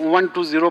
120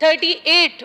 38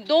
2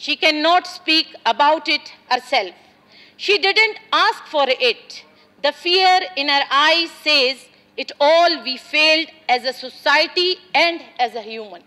she cannot speak about it herself, she didn't ask for it, the fear in her eyes says it all we failed as a society and as a human।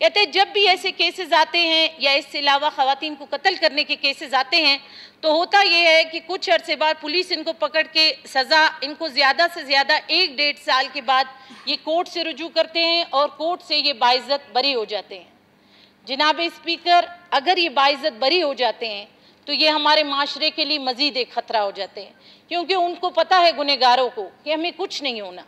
کہتے ہیں جب بھی ایسے cases آتے ہیں یا اس سے علاوہ خواتین کو قتل کرنے کے کیسز آتے ہیں تو ہوتا یہ ہے کہ کچھ عرصے بعد پولیس ان کو پکڑ کے سزا ان کو زیادہ سے زیادہ 1-1.5 سال کے بعد یہ کورٹ سے رجوع کرتے ہیں اور کورٹ سے یہ باعزت بری ہو جاتے ہیں۔ جناب اسپیکر، اگر یہ باعزت بری ہو جاتے ہیں تو یہ ہمارے معاشرے کے لیے مزید ایک خطرہ ہو جاتے ہیں، کیونکہ ان کو پتہ ہے گنہگاروں کو کہ ہمیں کچھ نہیں ہونا۔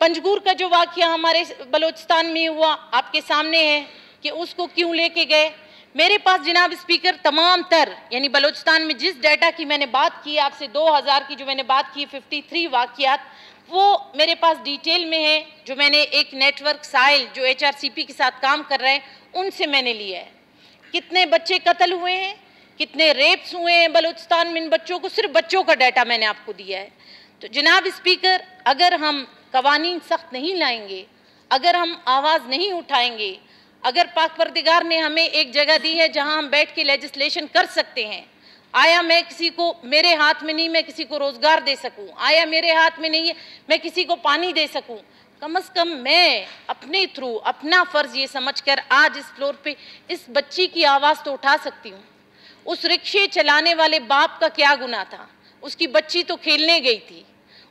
پنجگور کا جو واقعہ ہمارے بلوچستان میں ہوا آپ کے سامنے ہے کہ اس کو کیوں لے کے گئے۔ میرے پاس جناب اسپیکر تمام تر یعنی بلوچستان میں جس ڈیٹا کی میں نے بات کی آپ سے 2000 کی جو میں نے بات کی 53 واقعات وہ میرے پاس ڈیٹیل میں ہے، جو میں نے ایک نیٹ ورک سائل جو HRCP کے ساتھ کام کر رہے ہیں ان سے میں نے لیا ہے۔ کتنے بچے قتل ہوئے ہیں، کتنے ریپس ہوئے ہیں بلوچستان میں ان بچوں کو، صرف بچوں کا ڈیٹا میں نے آپ کو دیا ہے۔ تو جناب اسپیکر، اگر ہم قوانین سخت نہیں لائیں گے، اگر ہم آواز نہیں اٹھائیں گے، اگر پاک پروردگار نے ہمیں ایک جگہ دی ہے جہاں ہم بیٹھ کے لیجسلیشن کر سکتے ہیں، آیا میں کسی کو میرے ہاتھ میں نہیں میں کسی کو روزگار دے سکوں، آیا میرے ہاتھ میں نہیں ہے میں کسی کو پانی دے سکوں، کم از کم میں اپنے تھرو اپنا فرض یہ سمجھ کر آج اس فلور پہ اس بچی کی آواز تو اٹھا سکتی ہوں۔ اس رکشے چلانے والے باپ کا کیا گناہ تھا؟ اس کی بچی تو کھیلنے گئی تھی،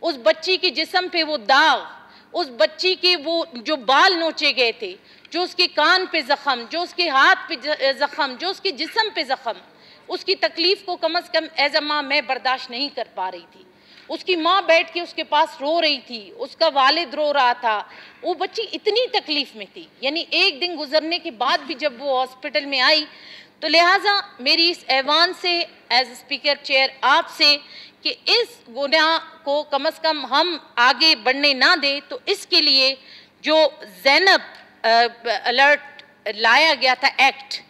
اس بچی کے جسم پہ وہ داغ، اس بچی کے وہ جو بال نوچے گئے تھے، جو اس کے کان پہ زخم، جو اس کے ہاتھ پہ زخم، جو اس کے جسم پہ زخم، اس کی تکلیف کو کم از کم ایز اے ماں میں برداشت نہیں کر پا رہی تھی۔ اس کی ماں بیٹھ کے اس کے پاس رو رہی تھی، اس کا والد رو رہا تھا، وہ بچی اتنی تکلیف میں تھی، یعنی ایک دن گزرنے کے بعد بھی جب وہ ہاسپٹل میں آئی تو لہٰذا میری اس ایوان سے ایز اسپیکر چیئر آپ سے کہ اس گناہ کو کم از کم ہم آگے بڑھنے نہ دیں، تو اس کے لیے جو زینب الرٹ لایا گیا تھا ایکٹ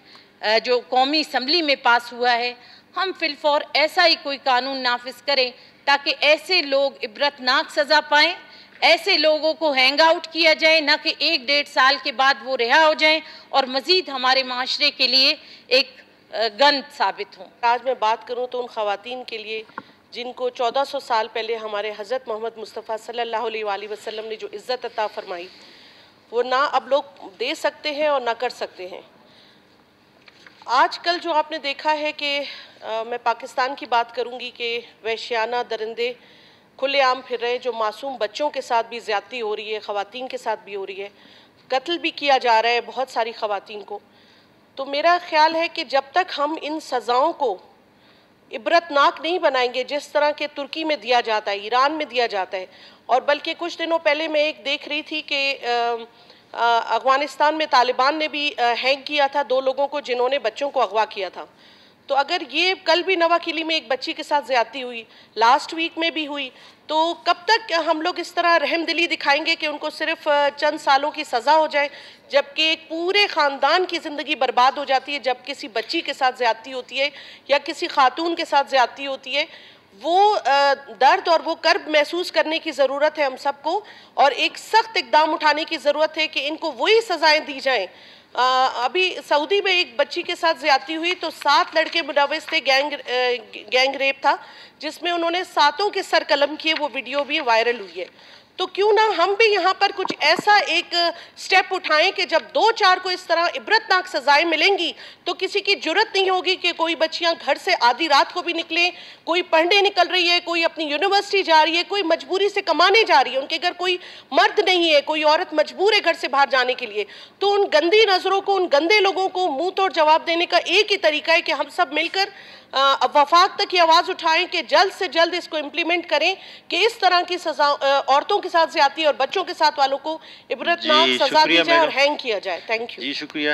جو قومی اسمبلی میں پاس ہوا ہے، ہم فی الفور ایسا ہی کوئی قانون نافذ کریں تاکہ ایسے لوگ عبرتناک سزا پائیں، ایسے لوگوں کو ہینگ آؤٹ کیا جائے، نہ کہ 1-1.5 سال کے بعد وہ رہا ہو جائیں اور مزید ہمارے معاشرے کے لیے ایک گند ثابت ہوں۔ آج میں بات کروں تو ان خواتین کے لیے جن کو 1400 سال پہلے ہمارے حضرت محمد مصطفیٰ صلی اللہ علیہ وآلہ وسلم نے جو عزت عطا فرمائی وہ نہ اب لوگ دے سکتے ہیں اور نہ کر سکتے ہیں۔ آج کل جو آپ نے دیکھا ہے کہ میں پاکستان کی بات کروں گی کہ وحشیانہ درندے کھلے عام پھر رہے ہیں، جو معصوم بچوں کے ساتھ بھی زیادتی ہو رہی ہے، خواتین کے ساتھ بھی ہو رہی ہے، قتل بھی کیا جا رہا ہے بہت ساری خواتین کو۔ تو میرا خیال ہے کہ جب تک ہم ان سزاؤں کو عبرتناک نہیں بنائیں گے جس طرح کے ترکی میں دیا جاتا ہے، ایران میں دیا جاتا ہے، اور بلکہ کچھ دنوں پہلے میں ایک دیکھ رہی تھی کہ افغانستان میں طالبان نے بھی ہینگ کیا تھا 2 لوگوں کو جنہوں نے بچوں کو اغوا کیا تھا۔ تو اگر یہ کل بھی نوا کلی میں ایک بچی کے ساتھ زیادتی ہوئی، لاسٹ ویک میں بھی ہوئی، تو کب تک ہم لوگ اس طرح رحم دلی دکھائیں گے کہ ان کو صرف چند سالوں کی سزا ہو جائے جبکہ ایک پورے خاندان کی زندگی برباد ہو جاتی ہے جب کسی بچی کے ساتھ زیادتی ہوتی ہے یا کسی خاتون کے ساتھ زیادتی ہوتی ہے؟ وہ درد اور وہ کرب محسوس کرنے کی ضرورت ہے ہم سب کو، اور ایک سخت اقدام اٹھانے کی ضرورت ہے کہ ان کو وہی سزائیں دی جائیں۔ ابھی سعودی میں ایک بچی کے ساتھ زیادتی ہوئی تو 7 لڑکے ملوث تھے، گینگ ریپ تھا جس میں انہوں نے 7 کے سر قلم کیے، وہ ویڈیو بھی وائرل ہوئی ہے۔ تو کیوں نہ ہم بھی یہاں پر کچھ ایسا ایک سٹیپ اٹھائیں کہ جب 2-4 کو اس طرح عبرتناک سزائیں ملیں گی تو کسی کی جرت نہیں ہوگی کہ کوئی بچیاں گھر سے آدھی رات کو بھی نکلیں، کوئی پڑھنے نکل رہی ہے، کوئی اپنی یونیورسٹی جا رہی ہے، کوئی مجبوری سے کمانے جا رہی ہے، ان کے گھر کوئی مرد نہیں ہے، کوئی عورت مجبور ہے گھر سے باہر جانے کے لیے۔ تو ان گندی نظروں کو، ان گندے لوگوں کو منہ توڑ جواب دینے کا ایک ہی طریقہ ہے کہ ہم سب مل کر وفاق تک یہ آواز اٹھائیں کہ جلد سے جلد اس کو امپلیمنٹ کریں کہ اس طرح کی سزا عورتوں کے ساتھ زیادتی اور بچوں کے ساتھ والوں کو عبرتناک سزا دی جائے اور ہینگ کیا جائے۔ Thank you. جی شکریہ۔